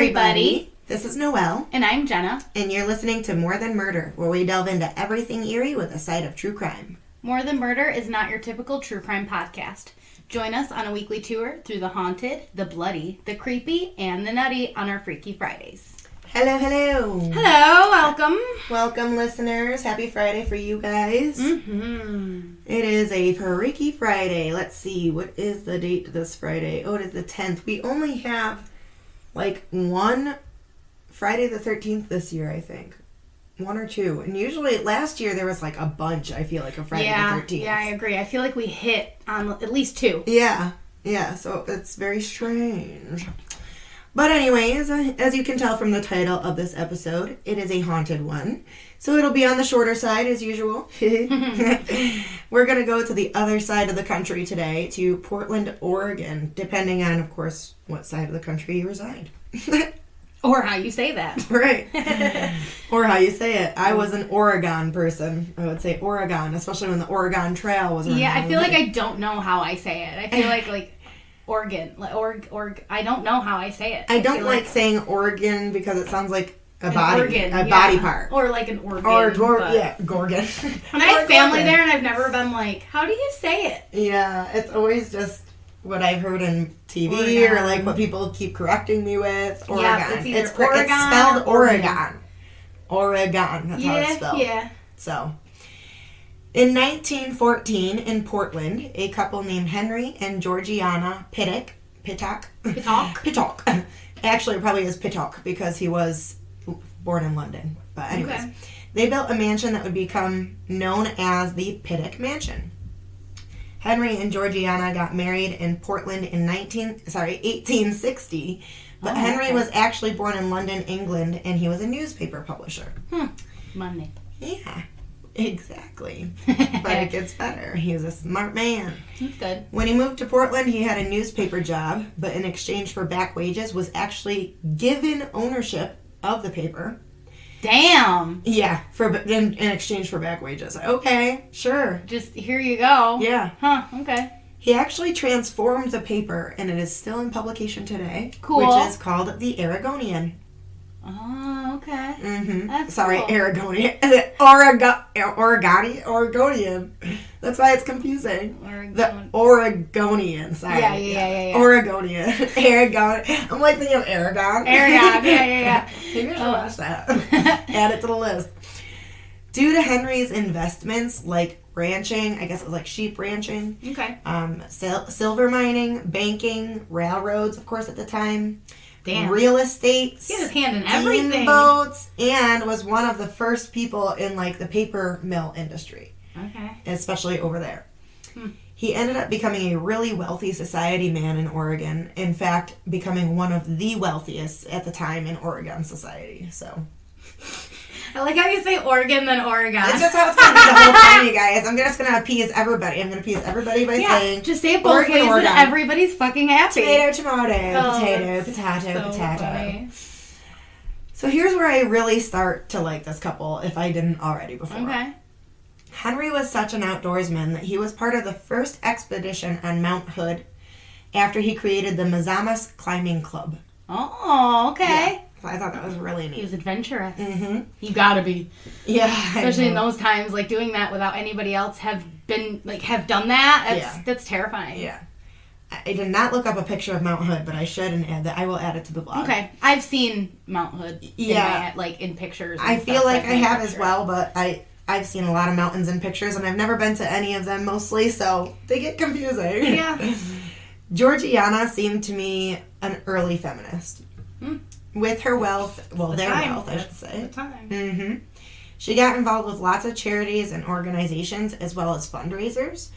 everybody. This is Noelle. And I'm Jenna. And you're listening to More Than Murder, where we delve into everything eerie with a side of true crime. More Than Murder is not your typical true crime podcast. Join us on a weekly tour through the haunted, the bloody, the creepy, and the nutty on our Freaky Fridays. Hello, hello. Hello, welcome. Welcome, listeners. Happy Friday for you guys. Mm-hmm. It is a Freaky Friday. Let's see, what is the date this Friday? Oh, it is the 10th. We only have, one Friday the 13th this year, I think. One or two. And usually, last year, there was, a bunch, I feel like, of Friday the 13th. Yeah, I agree. I feel like we hit on at least two. Yeah, so it's very strange. But anyways, as you can tell from the title of this episode, it is a haunted one. So it'll be on the shorter side as usual. We're going to go to the other side of the country today, to Portland, Oregon, depending on, of course, what side of the country you reside. Or how you say that. Right. Or how you say it. I was an Oregon person. I would say Oregon, especially when the Oregon Trail was around. Yeah, I feel like I don't know how I say it. I feel like Oregon, I don't know how I say it. I don't like saying Oregon because it sounds like a body part. Or like an organ. Gorgon. And I have family there and I've never been like, how do you say it? Yeah, it's always just what I've heard in TV or what people keep correcting me with. Oregon. Yeah, it's Oregon. It's spelled Oregon. Oregon. That's how it's spelled. Yeah. So, in 1914, in Portland, a couple named Henry and Georgiana Pittock. Actually, it probably is Pittock because he was born in London. But anyways, They built a mansion that would become known as the Pittock Mansion. Henry and Georgiana got married in Portland in 1860, but Henry was actually born in London, England, and he was a newspaper publisher. Money. Yeah. Exactly. But it gets better. He was a smart man. That's good. When he moved to Portland, he had a newspaper job, but in exchange for back wages was actually given ownership of the paper. Damn. Yeah, in exchange for back wages. Okay, sure. Just here you go. Yeah. Huh, okay. He actually transformed the paper, and it is still in publication today. Cool. Which is called the Oregonian. Oh, okay. Mm-hmm. That's Sorry, cool. Oregonian. Oregonian. That's why it's confusing. The Oregonian. Sorry. Yeah. Oregonian. Aragon. I'm thinking of Aragon. Yeah. Maybe I should watch that. Add it to the list. Due to Henry's investments, like ranching, I guess it was sheep ranching. Okay. Silver mining, banking, railroads, of course, at the time. Damn. Real estate, he had his hand in everything. Steamboats, and was one of the first people in the paper mill industry. Okay. Especially over there. He ended up becoming a really wealthy society man in Oregon. In fact, becoming one of the wealthiest at the time in Oregon society. So, I like how you say Oregon then Oregon. it's just how it's going to be the whole time, you guys. I'm just going to appease everybody. I'm going to appease everybody by saying just say it both ways and everybody's fucking happy. Potato, potato. Funny. So here's where I really start to like this couple, if I didn't already before. Okay. Henry was such an outdoorsman that he was part of the first expedition on Mount Hood after he created the Mazamas Climbing Club. Oh, okay. Yeah. I thought that was really neat. He was adventurous. Mm-hmm. You gotta be. Yeah. Especially in those times, doing that without anybody else have done that. That's terrifying. Yeah. I did not look up a picture of Mount Hood, but I should and add that. I will add it to the blog. Okay. I've seen Mount Hood. Yeah. In pictures. I feel like I have as well, but I've seen a lot of mountains in pictures, and I've never been to any of them mostly, so they get confusing. Yeah. Georgiana seemed to me an early feminist. With her wealth, their wealth, I should say. The time. Mm-hmm. She got involved with lots of charities and organizations as well as fundraisers.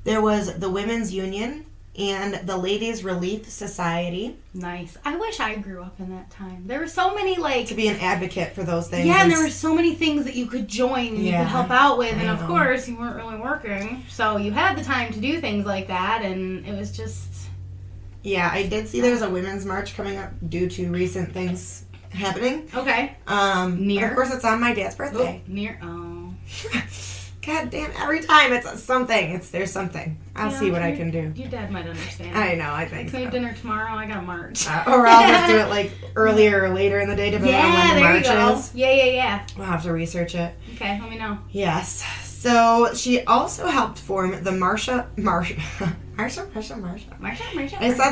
There was the Women's Union and the Ladies Relief Society. Nice. I wish I grew up in that time. There were so many to be an advocate for those things. Yeah, and there were so many things that you could join and you could help out with, and of course you weren't really working, so you had the time to do things like that, and it was just. Yeah, I did see there's a women's march coming up due to recent things happening. Okay. Near. Of course, it's on my dad's birthday. Near. God God damn, every time it's something. There's something. I'll see what I can do. Your dad might understand. I know, I think so. Dinner tomorrow, I got March. Or I'll just do it like earlier or later in the day, depending on when the March is. Yeah. We'll have to research it. Okay, let me know. Yes. So she also helped form the Marsha. I said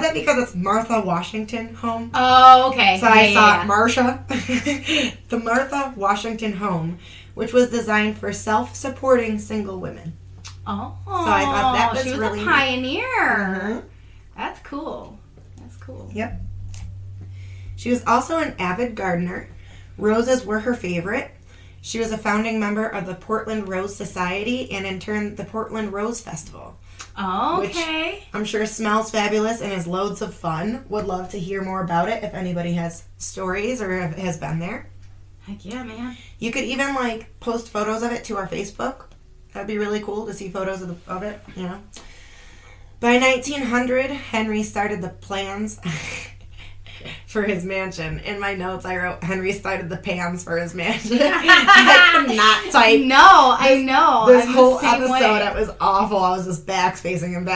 that because it's Martha Washington Home. Oh, okay. So I saw Marsha. The Martha Washington Home, which was designed for self-supporting single women. Oh. So I thought that was she was really a pioneer. Mm-hmm. That's cool. Yep. She was also an avid gardener. Roses were her favorite. She was a founding member of the Portland Rose Society and in turn the Portland Rose Festival. Oh, okay. Which I'm sure smells fabulous and is loads of fun. Would love to hear more about it if anybody has stories or has been there. Heck yeah, man. You could even like post photos of it to our Facebook. That'd be really cool to see photos of it, you know. By 1900, Henry started the plans for his mansion. In my notes, I wrote, Henry started the pans for his mansion. I could not type. No, I know. This whole episode, it was awful. I was just backspacing. I'm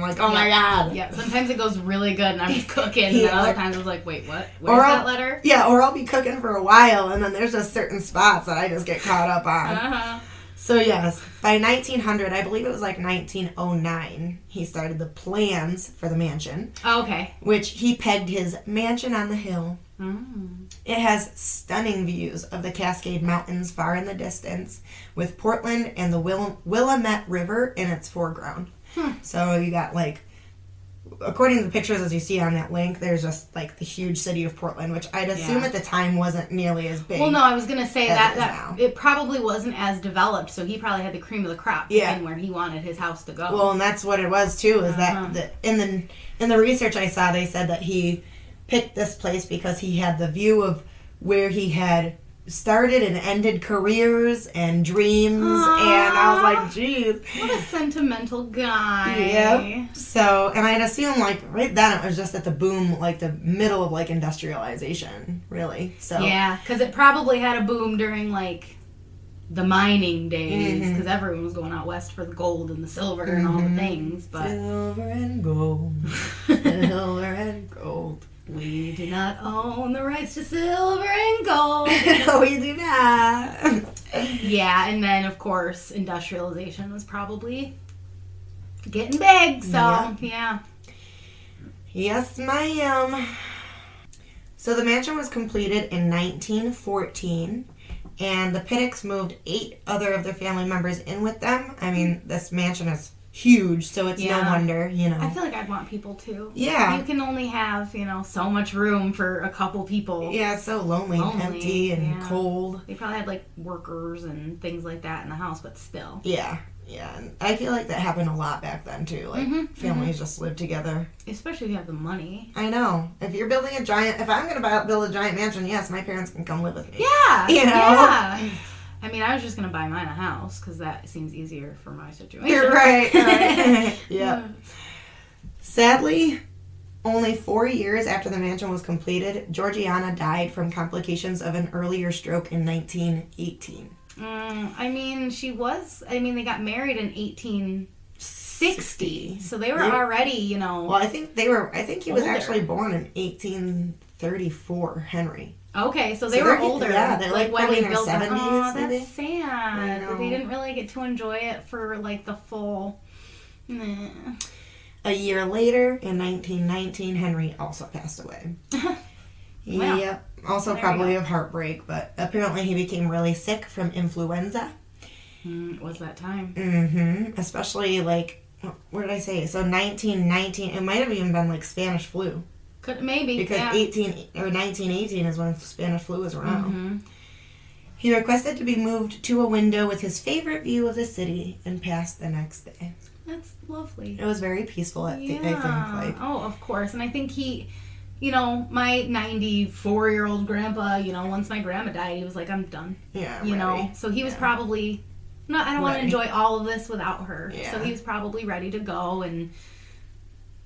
like, oh my God. Yeah, sometimes it goes really good and I'm just cooking. And then other times I was like, wait, what? Where's that letter? Yeah, or I'll be cooking for a while and then there's just certain spots that I just get caught up on. Uh-huh. So yes, by 1900, I believe it was like 1909, he started the plans for the mansion. Oh, okay. Which he pegged his mansion on the hill. Mm. It has stunning views of the Cascade Mountains far in the distance, with Portland and the Willamette River in its foreground. So you got like, according to the pictures as you see on that link, there's just like the huge city of Portland, which I'd assume at the time wasn't nearly as big. Well, no, I was going to say that it probably wasn't as developed, so he probably had the cream of the crop in where he wanted his house to go. Well, and that's what it was too, is that in the research I saw, they said that he picked this place because he had the view of where he had started and ended careers and dreams. Aww. And I was like, geez. What a sentimental guy. Yep. So, and I'd assume like right then it was just at the boom, like the middle of like industrialization, really. So yeah, because it probably had a boom during like the mining days, because everyone was going out west for the gold and the silver and all the things. But silver and gold, silver and gold. We do not own the rights to silver and gold. No, we do not. Yeah, and then, of course, industrialization was probably getting big, so, yeah. Yes, ma'am. So the mansion was completed in 1914, and the Pittocks moved 8 other of their family members in with them. I mean, this mansion is huge, so it's no wonder, you know. I feel like I'd want people too. Yeah. You can only have, so much room for a couple people. Yeah, it's so lonely and empty and cold. They probably had, like, workers and things like that in the house, but still. Yeah. Yeah, and I feel like that happened a lot back then, too. Like, families just lived together. Especially if you have the money. I know. If you're building if I'm going to build a giant mansion, yes, my parents can come live with me. Yeah. You know? Yeah. I mean, I was just going to buy mine a house because that seems easier for my situation. You're right. Yeah. Sadly, only 4 years after the mansion was completed, Georgiana died from complications of an earlier stroke in 1918. They got married in 1860. So they were already, Well, I think he was actually born in 1834, Henry. Okay, so they were older. Yeah, they're like when they they built 70s. Oh, maybe? that's sad. They didn't really get to enjoy it for like the full. A year later, in 1919, Henry also passed away. Wow. Yep. Also probably of heartbreak, but apparently he became really sick from influenza. It was that time. Mm-hmm. Especially like, what did I say? So 1919, it might have even been like Spanish flu. Maybe, because 1918 is when Spanish flu was around. He requested to be moved to a window with his favorite view of the city and passed the next day. That's lovely. It was very peaceful, I think. Like, oh, of course. And I think he, my 94-year-old grandpa, once my grandma died, he was like, I'm done. Yeah, know? So he was probably, I don't want to enjoy all of this without her. Yeah. So he was probably ready to go and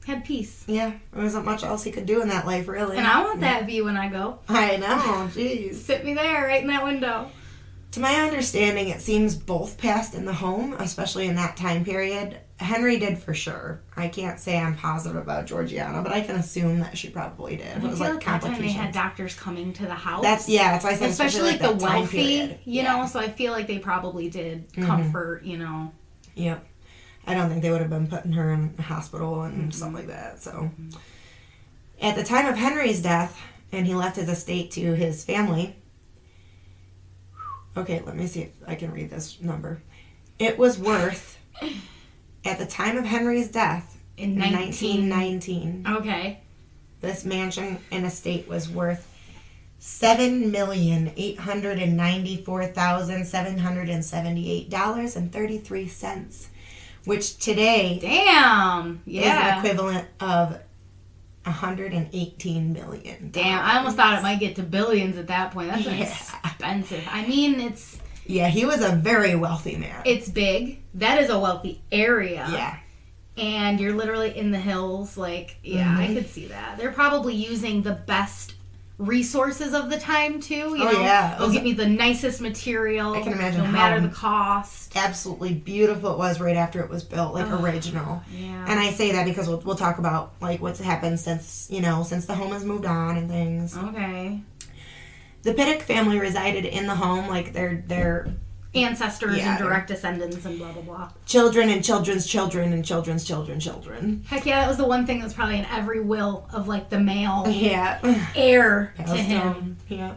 had peace. Yeah, there wasn't much else he could do in that life, really. And I want that view when I go. I know, jeez. Sit me there, right in that window. To my understanding, it seems both passed in the home, especially in that time period. Henry did for sure. I can't say I'm positive about Georgiana, but I can assume that she probably did. It was like that time they had doctors coming to the house. That's why I said especially like the wealthy, you yeah. know. So I feel like they probably did comfort, you know. Yep. I don't think they would have been putting her in a hospital and stuff like that. So, at the time of Henry's death, and he left his estate to his family. Okay, let me see if I can read this number. It was worth, at the time of Henry's death, in 1919. Okay. This mansion and estate was worth $7,894,778.33, which today is an equivalent of $118 million. Damn, I almost thought it might get to billions at that point. That's expensive. I mean, it's... Yeah, he was a very wealthy man. It's big. That is a wealthy area. Yeah. And you're literally in the hills. Like, yeah, I could see that. They're probably using the best resources of the time, too. You know? Yeah. They'll give me the nicest material. I can imagine no matter the cost. Absolutely beautiful it was right after it was built, like original. Yeah. And I say that because we'll talk about like what's happened since the home has moved on and things. Okay. The Pittock family resided in the home, like their ancestors and direct descendants and blah blah blah. Children and children's children and children's children. Heck yeah, that was the one thing that's probably in every will of like the male heir to him. Yeah.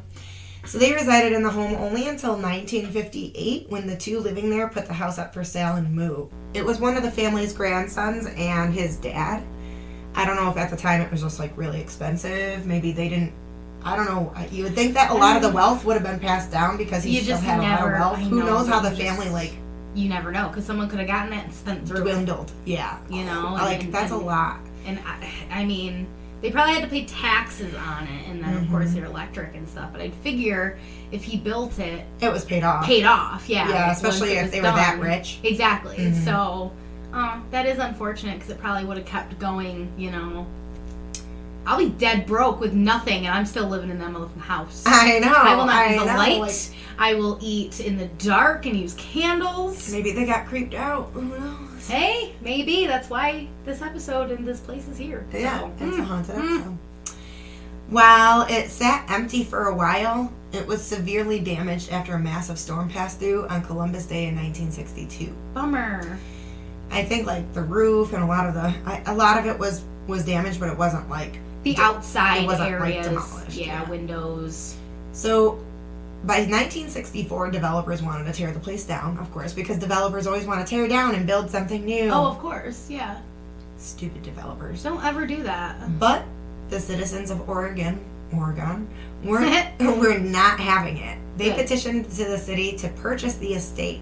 So they resided in the home only until 1958 when the two living there put the house up for sale and moved. It was one of the family's grandsons and his dad. I don't know if at the time it was just like really expensive. Maybe they didn't. I don't know. You would think that a lot of the wealth would have been passed down because he still had a lot of wealth. Who knows how the family You never know, because someone could have gotten it and spent through dwindled. Yeah. You know? That's a lot. And I mean, they probably had to pay taxes on it, and then of course their electric and stuff. But I'd figure if he built it, it was paid off. Yeah. Yeah, especially if they were that rich. Exactly. So that is unfortunate because it probably would have kept going. You know, I'll be dead broke with nothing, and I'm still living in that motherfucking house. I know. I will not use the light. I will eat in the dark and use candles. Maybe they got creeped out. Who knows? Hey, maybe that's why this episode and this place is here. Yeah, it's a haunted episode. While it sat empty for a while, it was severely damaged after a massive storm passed through on Columbus Day in 1962. Bummer. I think like the roof and a lot of it was damaged, but it wasn't like the outside Like areas. demolished. Yeah, windows. So by 1964, developers wanted to tear the place down, of course, because developers always want to tear down and build something new. Oh, of course, yeah. Stupid developers. Don't ever do that. But the citizens of Oregon, were not having it. They petitioned to the city to purchase the estate,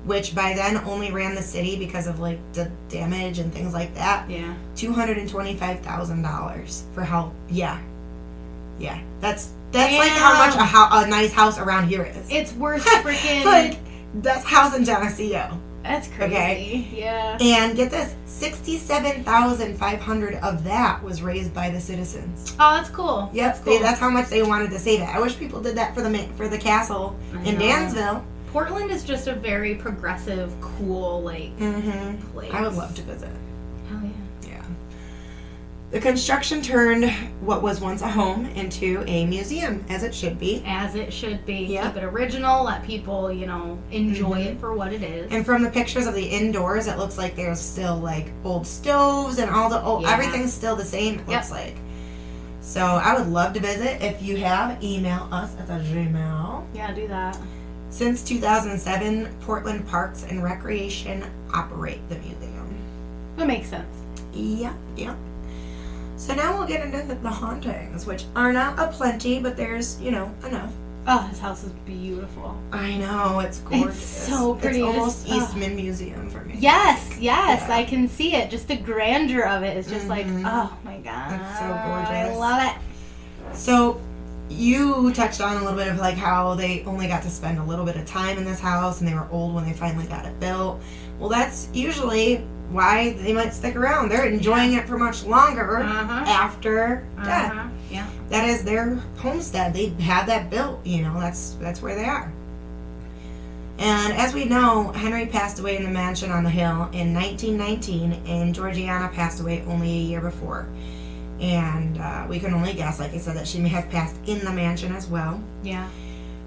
which by then only ran the city because of like the damage and things like that. Yeah. $225,000 for how? Yeah. That's like how much a nice house around here is. It's worth freaking like that's house in Geneseo. That's crazy. Okay? Yeah. And get this, $67,500 of that was raised by the citizens. Oh, that's cool. Yep, that's how much they wanted to save it. I wish people did that for the castle in Dansville. Portland is just a very progressive, cool place. I would love to visit. Hell yeah. Yeah. The construction turned what was once a home into a museum, as it should be. As it should be. Yep. Keep it original. Let people, enjoy it for what it is. And from the pictures of the indoors, it looks like there's still like old stoves and all the everything's still the same. It looks like. So I would love to visit. If you have, email us at the Gmail. Yeah, do that. Since 2007, Portland Parks and Recreation operate the museum. That makes sense. Yeah. So now we'll get into the hauntings, which are not aplenty, but there's, enough. Oh, this house is beautiful. I know, it's gorgeous. It's so pretty. It's almost Eastman Museum for me. Yes, yeah. I can see it. Just the grandeur of it is just like, oh my god. It's so gorgeous. I love it. So, you touched on a little bit of like how they only got to spend a little bit of time in this house and they were old when they finally got it built. Well, that's usually why they might stick around. They're enjoying it for much longer after death. Yeah. That is their homestead. They had that built, that's where they are. And as we know, Henry passed away in the mansion on the hill in 1919, and Georgiana passed away only a year before. And we can only guess, like I said, that she may have passed in the mansion as well. Yeah.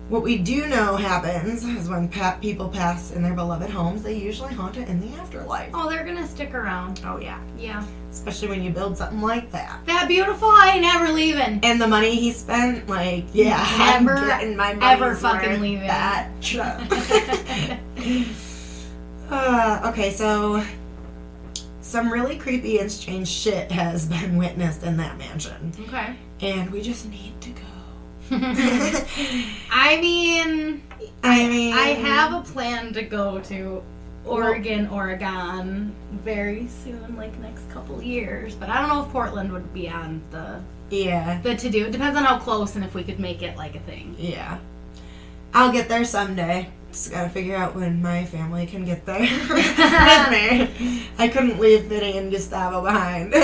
What we do know happens is when people pass in their beloved homes, they usually haunt it in the afterlife. Oh, they're gonna stick around. Oh, yeah. Yeah. Especially when you build something like that. That beautiful, I ain't ever leaving. And the money he spent, like, yeah, Never, I'm getting my money's ever fucking worth leaving. that truck. Okay, so some really creepy and strange shit has been witnessed in that mansion. Okay. And we just need to go. I mean, I have a plan to go to Oregon very soon, like next couple years. But I don't know if Portland would be on the to-do. It depends on how close and if we could make it like a thing. Yeah. I'll get there someday. Just gotta figure out when my family can get there with me. I couldn't leave Vinny and Gustavo behind.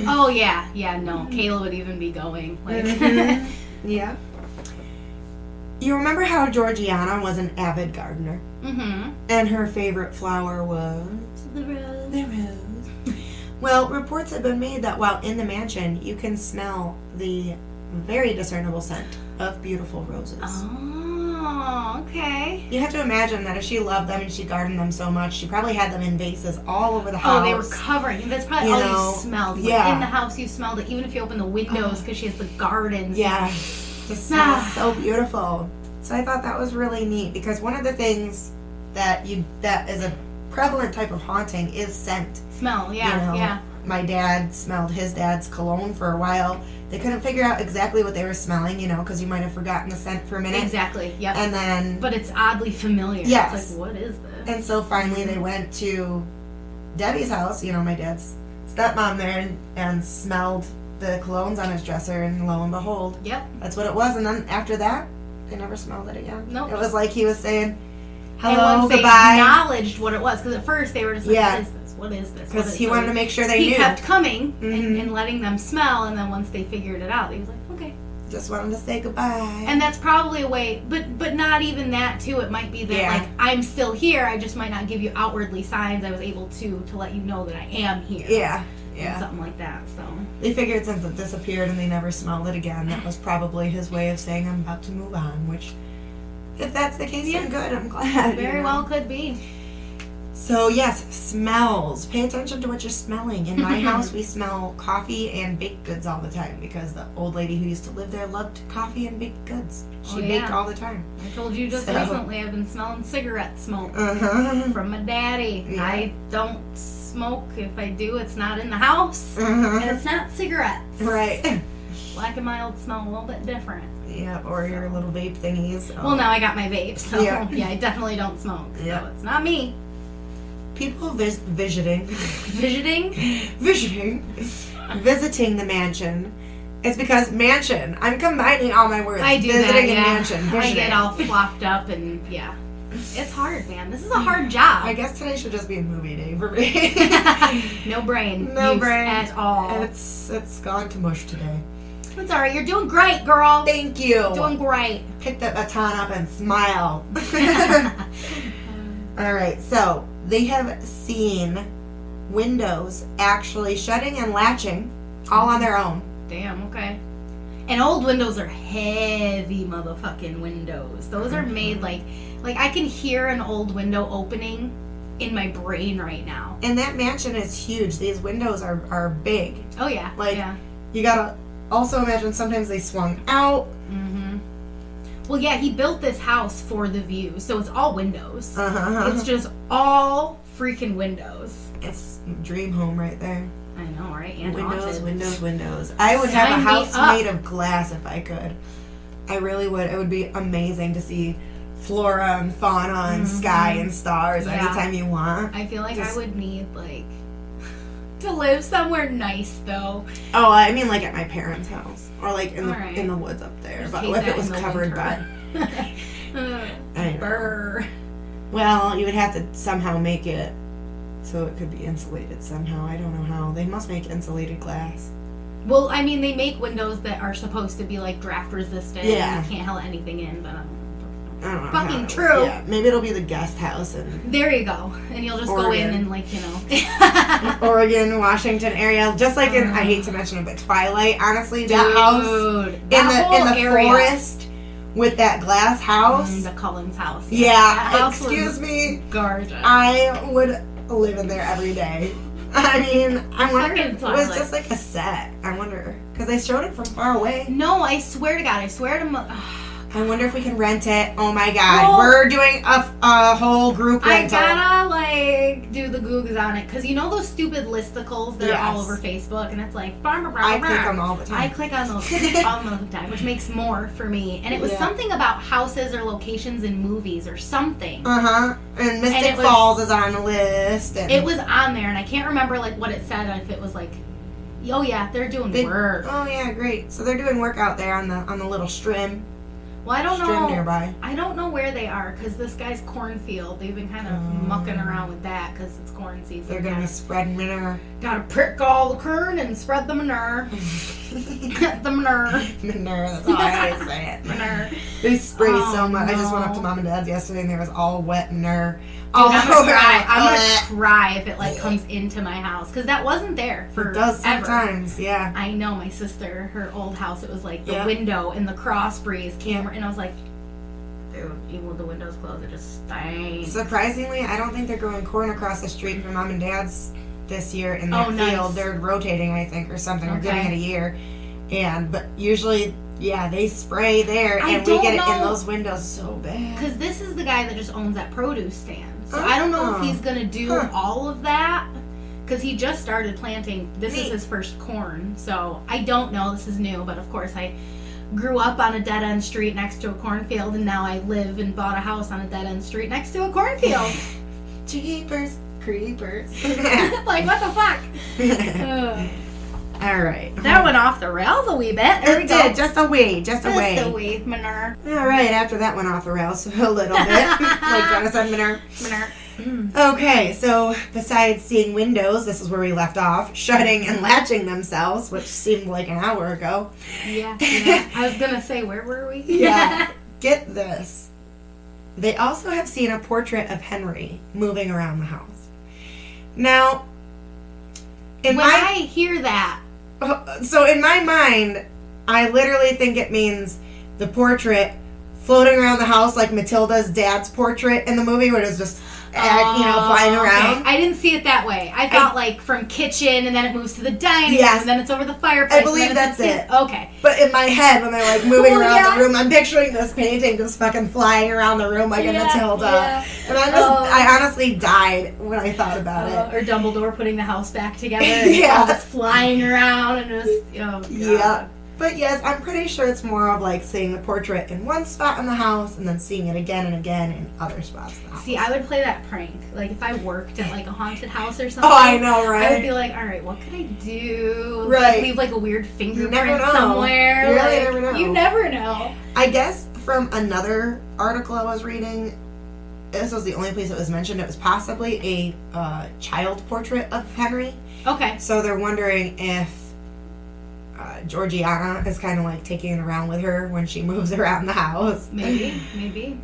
Oh, yeah. Yeah, no. Kayla would even be going. Like. Yeah. You remember how Georgiana was an avid gardener? Mm-hmm. And her favorite flower was? The rose. The rose. Well, reports have been made that while in the mansion, you can smell the very discernible scent of beautiful roses. Oh, okay. You have to imagine that if she loved them and she gardened them so much, she probably had them in vases all over the house. Oh, they were covering. That's probably all you smelled. Yeah. In the house, you smelled it. Even if you open the windows, because she has the gardens. Yeah. The smell is so beautiful. So I thought that was really neat because one of the things that is a prevalent type of haunting is scent. Smell, yeah, yeah. My dad smelled his dad's cologne for a while. They couldn't figure out exactly what they were smelling, because you might have forgotten the scent for a minute. Exactly, yep. And then... But it's oddly familiar. Yes. It's like, what is this? And so finally they went to Debbie's house, my dad's stepmom there, and smelled the colognes on his dresser, and lo and behold, yep, that's what it was. And then after that, they never smelled it again. Nope. It was like he was saying, hello, and once goodbye. They acknowledged what it was, because at first they were just like, Yeah. what is this? What is this? Because he wanted to make sure they he knew. He kept coming Mm-hmm. and letting them smell, and then once they figured it out, he was like, okay. Just wanted to say goodbye. And that's probably a way, but not even that too. It might be that like I'm still here. I just might not give you outwardly signs. I was able to let you know that I am here. Yeah. And something like that. So they figured since it disappeared and they never smelled it again, that was probably his way of saying I'm about to move on. Which, if that's the case, then good. I'm glad. Very well could be. So yes, smells. Pay attention to what you're smelling. In my house, we smell coffee and baked goods all the time because the old lady who used to live there loved coffee and baked goods. She baked all the time. I told you just recently I've been smelling cigarette smoke from my daddy. Yeah. I don't smoke. If I do, it's not in the house, and it's not cigarettes. Right. Black and mild smell a little bit different. Yeah, or your little vape thingies. Well, now I got my vape, so yeah, I definitely don't smoke. So it's not me. People visiting the mansion. It's because mansion. I'm combining all my words. I do visiting that, and mansion. Visiting. I get all flopped up and it's hard, man. This is a hard job. I guess today should just be a movie day for me. No brain. No brain at all. It's gone to mush today. It's alright. You're doing great, girl. Thank you. Doing great. Pick that baton up and smile. All right, so they have seen windows actually shutting and latching all on their own. Damn, okay. And old windows are heavy motherfucking windows. Those are made like I can hear an old window opening in my brain right now. And that mansion is huge. These windows are big. Oh yeah. You gotta also imagine sometimes they swung out. Mm-hmm. Well, yeah, he built this house for the view, so it's all windows. It's just all freaking windows. It's dream home right there. I know, right? And windows. I would have a house made of glass if I could. I really would. It would be amazing to see flora and fauna and sky and stars anytime you want. I feel like I would need to live somewhere nice though. Oh, I mean at my parents' house or in the woods up there. Just but if it was covered by Burr. Well, you would have to somehow make it so it could be insulated somehow. I don't know how. They must make insulated glass. Well, I mean, they make windows that are supposed to be draft resistant. Yeah. And you can't let anything in, but I don't know. I don't know. Fucking true. Yeah, maybe it'll be the guest house in There you go. And you'll just go in and, like, Oregon, Washington area. Just like in, I hate to mention it, but Twilight. Honestly, that house in the area. forest with that glass house. The Cullens house. Yeah. Excuse me. Gorgeous. I would live in there every day. I mean, I wonder if it was just like a set. I wonder. Because they showed it from far away. No, I swear to God. I wonder if we can rent it. Oh my God. We're doing a whole group rental. I gotta, like, do the Googs on it. Because you know those stupid listicles that are all over Facebook? And it's like, I click on them all the time. I click on those all the time, which makes more for me. And it was something about houses or locations in movies or something. And Mystic Falls is on the list. And it was on there, and I can't remember, like, what it said, if it was like, oh yeah, they're doing work. Oh yeah, great. So they're doing work out there on the little stream. Well, I don't know. Nearby. I don't know where they are because this guy's cornfield. They've been kind of mucking around with that because it's corn season. They're gonna be spreading manure. Gotta prick all the corn and spread the manure. The manure. Manure. That's all I always say it. Manure. They spray so much. No. I just went up to Mom and Dad's yesterday and there was all wet manure. I'm gonna cry if it like comes into my house because that wasn't there for. It does sometimes, yeah. I know my sister, her old house. It was like the window and the cross breeze came, and I was like, dude, even with the windows closed, it just stank. Surprisingly, I don't think they're growing corn across the street from Mom and Dad's this year in that field. Nice. They're rotating, I think, or something. Or giving it a year, but usually. Yeah, they spray there, and we get it in those windows so bad. Because this is the guy that just owns that produce stand. So I don't know if he's going to do all of that, because he just started planting. This is his first corn, so I don't know. This is new, but of course I grew up on a dead-end street next to a cornfield, and now I live and bought a house on a dead-end street next to a cornfield. Jeepers creepers. Like, what the fuck? All right. That went off the rails a wee bit. There we go. Did. Just a wee. Manure. All right. After that went off the rails a little bit. Like Jenna said, manure. Okay. So besides seeing windows, this is where we left off, shutting and latching themselves, which seemed like an hour ago. Yeah. I was going to say, where were we? Yeah. Get this. They also have seen a portrait of Henry moving around the house. Now, when I hear that, so in my mind, I literally think it means the portrait floating around the house like Matilda's dad's portrait in the movie where it was just, flying around. Okay. I didn't see it that way. I thought like from kitchen and then it moves to the dining room and then it's over the fireplace. I believe that's it. Okay. But in my head, when they're like moving around the room, I'm picturing this painting just fucking flying around the room like a Matilda. Yeah. And I honestly died when I thought about it. Or Dumbledore putting the house back together and all just flying around and just, Yeah. But yes, I'm pretty sure it's more of like seeing the portrait in one spot in the house and then seeing it again and again in other spots in the house. See, I would play that prank. Like if I worked at like a haunted house or something. Oh, I know, right? I would be like, all right, what could I do? Right. Like, leave like a weird fingerprint somewhere. You really never know. You never know. I guess from another article I was reading, this was the only place it was mentioned. It was possibly a child portrait of Henry. Okay. So they're wondering if Georgiana is kind of like taking it around with her when she moves around the house. Maybe.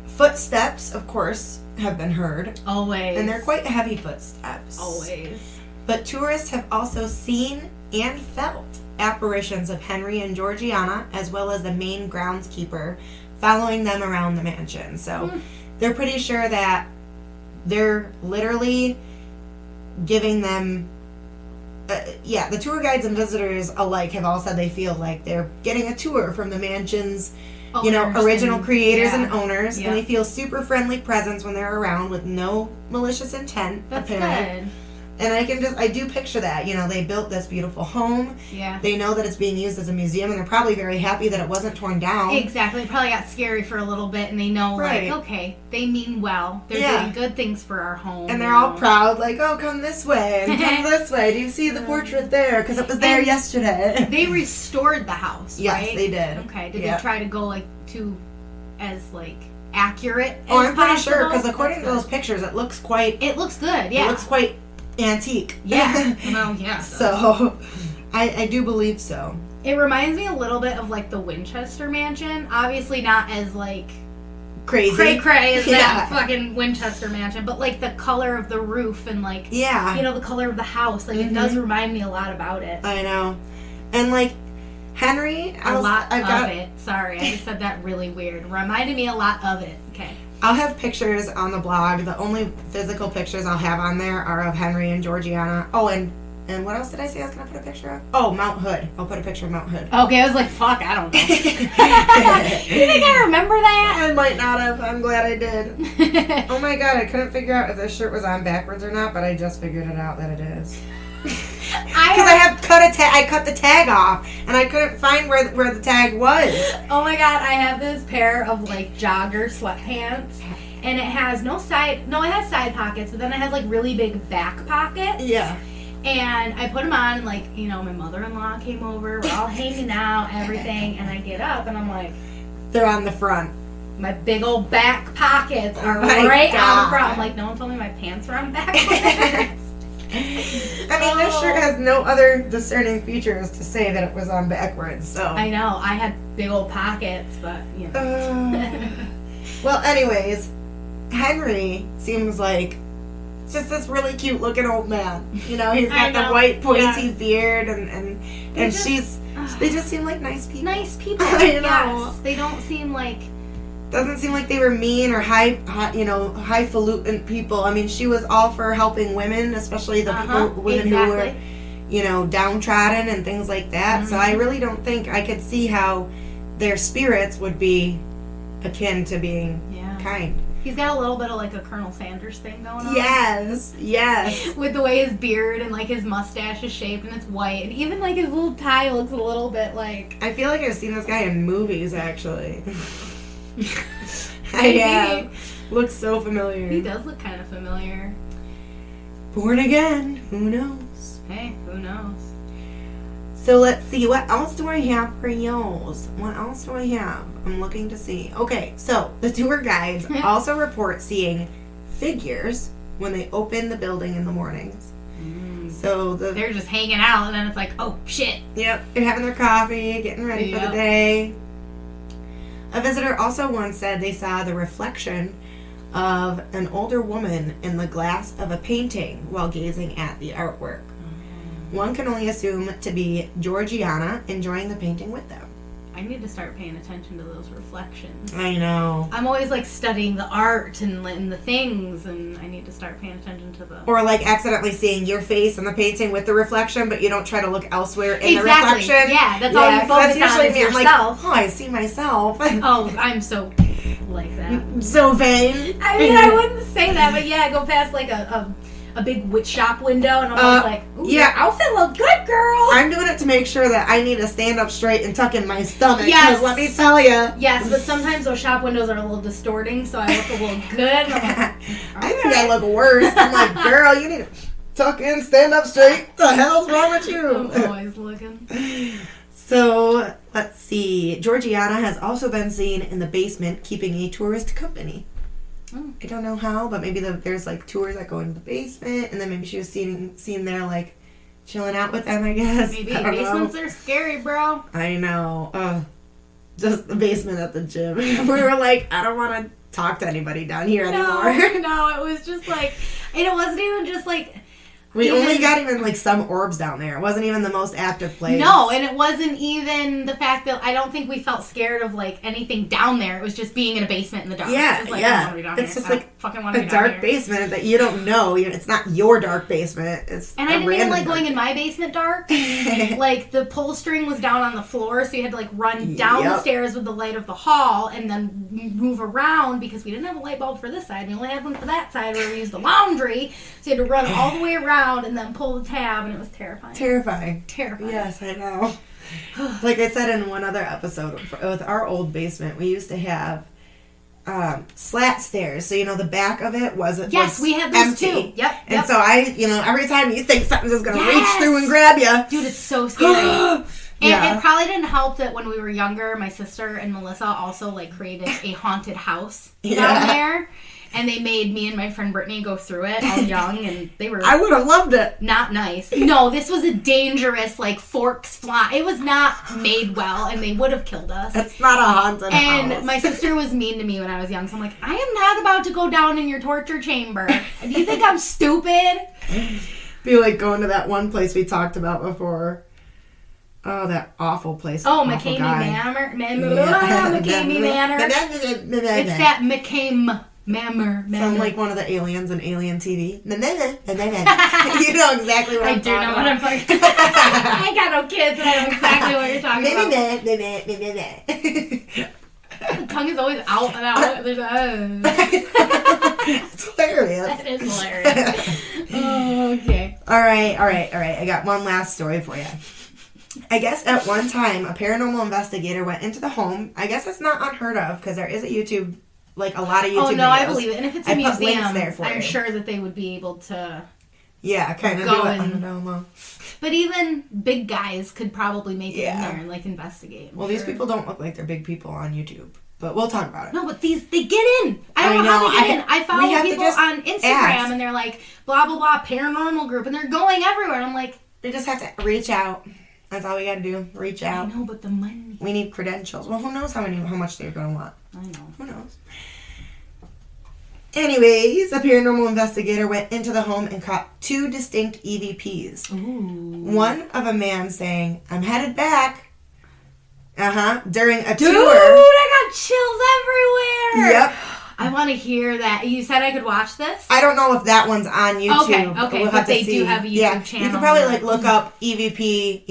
Footsteps, of course, have been heard. Always. And they're quite heavy footsteps. Always. But tourists have also seen and felt apparitions of Henry and Georgiana, as well as the main groundskeeper, following them around the mansion. So they're pretty sure that they're literally giving them the tour guides and visitors alike have all said they feel like they're getting a tour from the mansion's, original creators and owners, and they feel super friendly presence when they're around with no malicious intent. That's apparently. good. And I do picture that, they built this beautiful home. Yeah. They know that it's being used as a museum, and they're probably very happy that it wasn't torn down. Exactly. It probably got scary for a little bit, and they know, like, okay, they mean well. They're doing good things for our home. And they're all proud, like, oh, come this way, and come this way. Do you see the portrait there? Because it was there yesterday. They restored the house, yes, right? They did. Okay. Did they try to go, like, accurate as I'm pretty possible? sure, because according to those pictures, it looks quite... It looks good, yeah. It looks quite... antique. Yeah. Well, yeah. So, I do believe so. It reminds me a little bit of, like, the Winchester Mansion. Obviously not as, like, cray as that fucking Winchester Mansion, but, like, the color of the roof and, like, you know, the color of the house. Like, it does remind me a lot about it. I know. And, like, Henry... A lot of it. Sorry, I just said that really weird. Reminded me a lot of it. Okay. I'll have pictures on the blog. The only physical pictures I'll have on there are of Henry and Georgiana. Oh, and what else did I say I was going to put a picture of? Oh, Mount Hood. I'll put a picture of Mount Hood. Okay, I was like, fuck, I don't know. You think I remember that? I might not have. I'm glad I did. Oh my god, I couldn't figure out if this shirt was on backwards or not, but I just figured it out that it is. Because I cut the tag off, and I couldn't find where the tag was. Oh my god, I have this pair of, like, jogger sweatpants, and it has it has side pockets, but then it has, like, really big back pockets. Yeah. And I put them on, and, like, you know, my mother-in-law came over, we're all hanging out, everything, and I get up, and I'm like... They're on the front. My big old back pockets are right on the front. I'm like, no one told me my pants were on backwards. I mean, this shirt has no other discerning features to say that it was on backwards, so... I know. I had big old pockets, but, you know. Well, anyways, Henry seems like just this really cute looking old man. You know, he's got the white pointy beard, and they just seem like nice people. Nice people. I know. Yes. They don't seem like... Doesn't seem like they were mean or highfalutin people. I mean, she was all for helping women, especially the women who were, you know, downtrodden and things like that. So I really don't think I could see how their spirits would be akin to being kind. He's got a little bit of, like, a Colonel Sanders thing going on. Yes. With the way his beard and, like, his mustache is shaped and it's white. And even, like, his little tie looks a little bit like... I feel like I've seen this guy in movies, actually. I have. Looks so familiar. He does look kind of familiar. Born again. Who knows? Hey, who knows? So let's see. What else do I have for yours? What else do I have? I'm looking to see. Okay, so the tour guides also report seeing figures when they open the building in the mornings. So they're just hanging out, and then it's like, oh, shit. Yep, they're having their coffee, getting ready for the day. A visitor also once said they saw the reflection of an older woman in the glass of a painting while gazing at the artwork. One can only assume to be Georgiana enjoying the painting with them. I need to start paying attention to those reflections. I know. I'm always, like, studying the art and the things, and I need to start paying attention to the... Or, like, accidentally seeing your face in the painting with the reflection, but you don't try to look elsewhere in the reflection. Yeah, that's all you focus on is yourself. I'm like, oh, I see myself. Oh, I'm so like that. So vain. I mean, I wouldn't say that, but yeah, I go past, like, a big witch shop window, and I'm like, ooh, your outfit look good, girl. I'm doing it to make sure that I need to stand up straight and tuck in my stomach. Yes. Let me tell you. Yes, but sometimes those shop windows are a little distorting, so I look a little good. And I'm like, I think I look worse. I'm like, girl, you need to tuck in, stand up straight. What the hell's wrong with you? I'm always looking. So, let's see. Georgiana has also been seen in the basement keeping a tourist company. I don't know how, but maybe there's, like, tours that go into the basement, and then maybe she was seen there, like, chilling out with them, I guess. Maybe. Basements are scary, bro. I know. Just the basement at the gym. We were like, I don't want to talk to anybody down here anymore. No, it was just, like, and it wasn't even just, like... We only got even, like, some orbs down there. It wasn't even the most active place. No, and it wasn't even the fact that I don't think we felt scared of, like, anything down there. It was just being in a basement in the dark. Yeah, it was like, it's just, like, a dark basement that you don't know. It's not your dark basement. It's and I didn't even like going in my basement dark. Like, the pull string was down on the floor, so you had to, like, run down the stairs with the light of the hall and then move around because we didn't have a light bulb for this side. We only had one for that side where we used the laundry, so you had to run all the way around and then pull the tab, and it was terrifying. Terrifying. Yes, I know. Like I said in one other episode, with our old basement, we used to have slat stairs. So, the back of it was we had those empty. too. Yep. And so every time you think something's just going to reach through and grab you. Dude, it's so scary. And it probably didn't help that when we were younger, my sister and Melissa also, like, created a haunted house down there. And they made me and my friend Brittany go through it all young, and they were... I would have loved it. Not nice. No, this was a dangerous, like, forks fly. It was not made well, and they would have killed us. It's not a haunted house. And my sister was mean to me when I was young, so I'm like, I am not about to go down in your torture chamber. Do you think I'm stupid? Be like going to that one place we talked about before. Oh, that awful place. Oh, McCamey Manor. McCamey Manor. It's that McCamey Manor. Sound like one of the aliens in Alien TV. You know exactly what I'm talking about. I do know what I'm talking about. I ain't got no kids, but I know exactly what you're talking about. The tongue is always out and out. There's It's hilarious. That is hilarious. Oh, okay. All right. I got one last story for you. I guess at one time, a paranormal investigator went into the home. I guess it's not unheard of because there is a YouTube, like a lot of YouTube videos. Oh, no, I believe it. And if it's a museum, there for I'm sure that they would be able to... Yeah, kind of go do it. and, but even big guys could probably make it in there and, like, investigate. Well, these people don't look like they're big people on YouTube. But we'll talk about it. No, but they get in. I don't know how they get in. I follow people on Instagram, and they're like, blah, blah, blah, paranormal group, and they're going everywhere. And I'm like... We just have to reach out. That's all we got to do. Reach out. I know, but the money. We need credentials. Well, who knows how much they're going to want. I know. Who knows? Anyways, a paranormal investigator went into the home and caught 2 distinct EVPs. Ooh. One of a man saying, I'm headed back. During a Dude, tour. I got chills everywhere. Yep. I want to hear that. You said I could watch this? I don't know if that one's on YouTube. Okay, we'll but they do have a YouTube channel. You could probably like look up EVP,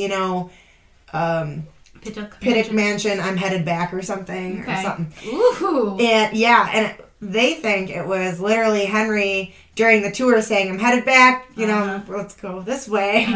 Pittock Mansion, I'm headed back or something. Okay. Or something. Ooh. And they think it was literally Henry during the tour saying, I'm headed back, let's go this way.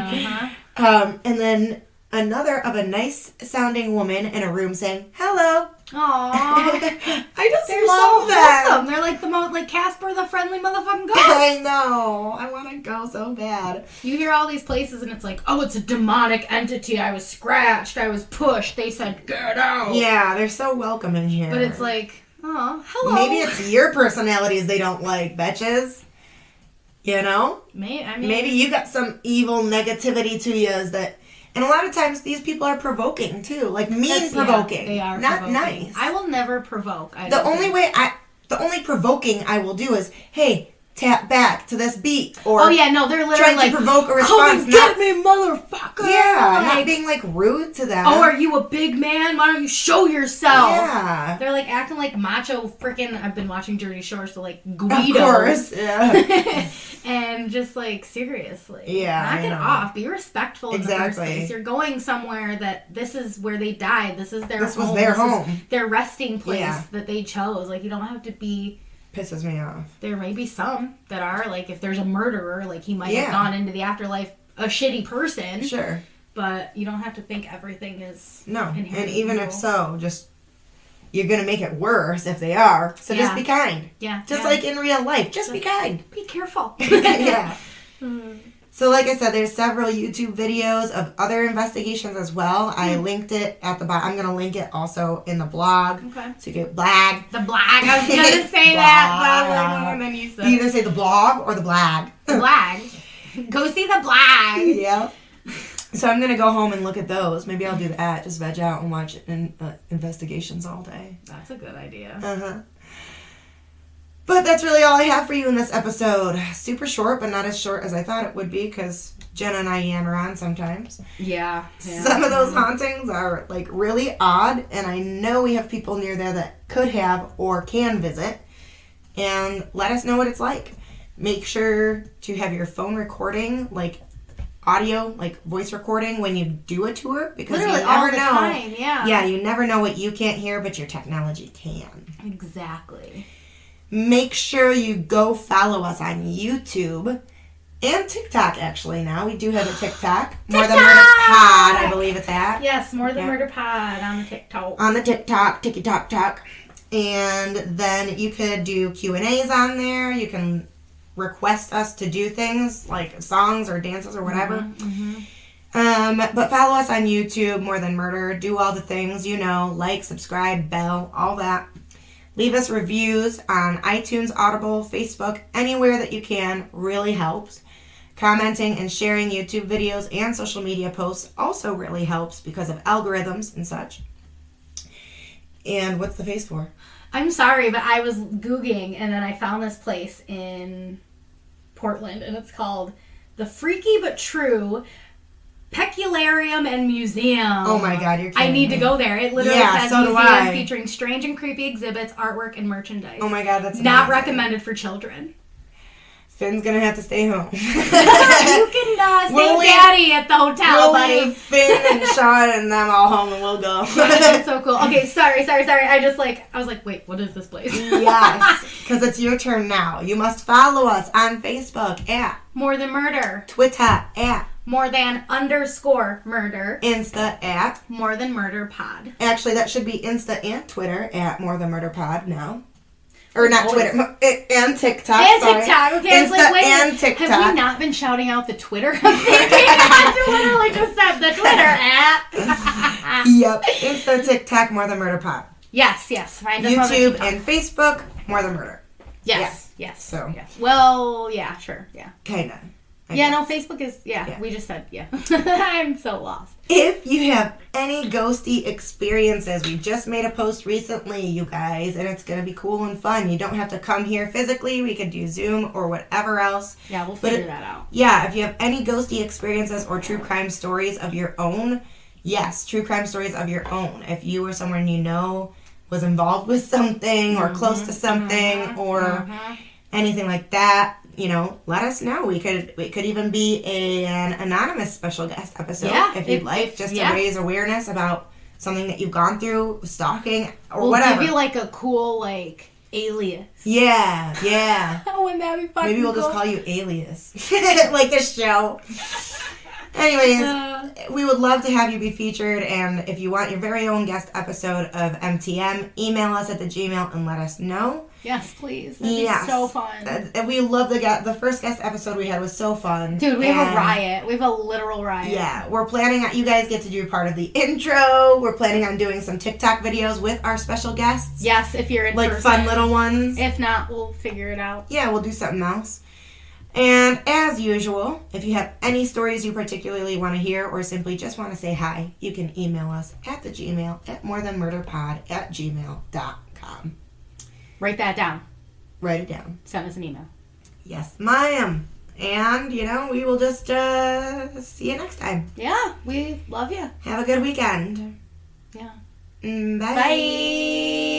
And then another of a nice sounding woman in a room saying, hello. Aww. I just They're love so that. wholesome. They're like the most, like Casper the Friendly Motherfucking Ghost. I know. I want to go so bad. You hear all these places and it's like, oh, it's a demonic entity. I was scratched. I was pushed. They said, get out. Yeah, they're so welcome in here. But it's like, oh, hello. Maybe it's your personalities they don't like, betches. Maybe you got some evil negativity to you that... And a lot of times these people are provoking too, like provoking. They are not provoking. Nice. I will never provoke. The only provoking I will do is, hey, tap back to this beat, or they're literally trying like, to provoke a response. Come and get me, motherfucker! Yeah, not being like rude to them. Oh, are you a big man? Why don't you show yourself? Yeah, they're like acting like macho freaking. I've been watching Jersey Shore, so like Guido. Of course, yeah. And just like seriously, knock it off. Be respectful. Exactly. In the first place. You're going somewhere that this is where they died. This is their home. This was their home. Is their resting place that they chose. Like you don't have to be. Pisses me off. There may be some that are like if there's a murderer, like he might have gone into the afterlife a shitty person. Sure. But you don't have to think everything is and even if so, just you're gonna make it worse if they are. So just be kind. Yeah. Just like in real life, just be kind. Be careful. Yeah. So like I said, there's several YouTube videos of other investigations as well. I linked it at the bottom. I'm going to link it also in the blog. Okay. So you get blag. The blag. I was going to say that. And then you said You either say the blog or the blag. The blag. Go see the blag. Yeah. So I'm going to go home and look at those. Maybe I'll do that. Just veg out and watch investigations all day. That's a good idea. Uh-huh. But that's really all I have for you in this episode. Super short, but not as short as I thought it would be because Jenna and I yammer on sometimes. Yeah. Some of those hauntings are like really odd, and I know we have people near there that could have or can visit. And let us know what it's like. Make sure to have your phone recording, like audio, like voice recording when you do a tour because literally you never all the know. Time, yeah. Yeah, you never know what you can't hear, but your technology can. Exactly. Make sure you go follow us on YouTube and TikTok, actually, now. We do have a TikTok. More Than Murder Pod, I believe it's at. Yes, More Than Murder Pod on the TikTok. On the TikTok, Tiki-Tok-Tok. And then you could do Q&As on there. You can request us to do things like songs or dances or whatever. But follow us on YouTube, More Than Murder. Do all the things, like, subscribe, bell, all that. Leave us reviews on iTunes, Audible, Facebook, anywhere that you can really helps. Commenting and sharing YouTube videos and social media posts also really helps because of algorithms and such. And what's the face for? I'm sorry, but I was Googling and then I found this place in Portland and it's called the Freaky But True Pecularium and Museum. Oh my God, you're kidding I need me. to go there. It literally says so do museum I. featuring strange and creepy exhibits, artwork, and merchandise. Oh my God, that's not amazing. recommended for children. Finn's gonna have to stay home. You can stay with Daddy at the hotel, buddy. Leave Finn and Sean and them all home and we'll go. That's so cool. Okay, sorry. I was like, wait, what is this place? Yes, because it's your turn now. You must follow us on Facebook at More Than Murder. Twitter at More Than _ Murder. Insta at More Than Murder Pod. Actually, that should be Insta and Twitter at More Than Murder Pod now. Or not Oh, Twitter, and TikTok. And sorry. TikTok. Okay, I was Insta like, wait, and TikTok. have we not been shouting out the Twitter? I'm thinking I literally just said the Twitter at. Yep, Insta, TikTok, More Than Murder Pod. Yes. Find us on the YouTube TikTok. and Facebook, More Than Murder. Yes. So. Yes. Well, yeah, sure, yeah. Kinda. I Yeah, guess. no, Facebook is, Yeah. we just said, yeah. I'm so lost. If you have any ghosty experiences, we just made a post recently, you guys, and it's going to be cool and fun. You don't have to come here physically. We could do Zoom or whatever else. Yeah, we'll figure that out. Yeah, if you have any ghosty experiences or true crime stories of your own, yes, true crime stories of your own. If you or someone you know was involved with something or close to something or anything like that, you know, let us know. We could even be an anonymous special guest episode if you'd like, just to raise awareness about something that you've gone through, stalking or whatever. We'll give you like a cool like alias. Yeah. Wouldn't that be fucking Maybe we'll cool? just call you Alias, like this show. Anyways, we would love to have you be featured, and if you want your very own guest episode of MTM, email us at the Gmail and let us know. Yes, please. That'd be so fun. We love the first guest episode we had was so fun. Dude, we have a riot. We have a literal riot. Yeah, we're planning on, you guys get to do part of the intro. We're planning on doing some TikTok videos with our special guests. Yes, if you're in like person. fun little ones. If not, we'll figure it out. Yeah, we'll do something else. And as usual, if you have any stories you particularly want to hear or simply just want to say hi, you can email us at the Gmail at morethanmurderpod@gmail.com. Write that down. Write it down. Send us an email. Yes, ma'am. And, you know, we will just see you next time. Yeah, we love you. Have a good weekend. Yeah. Bye. Bye.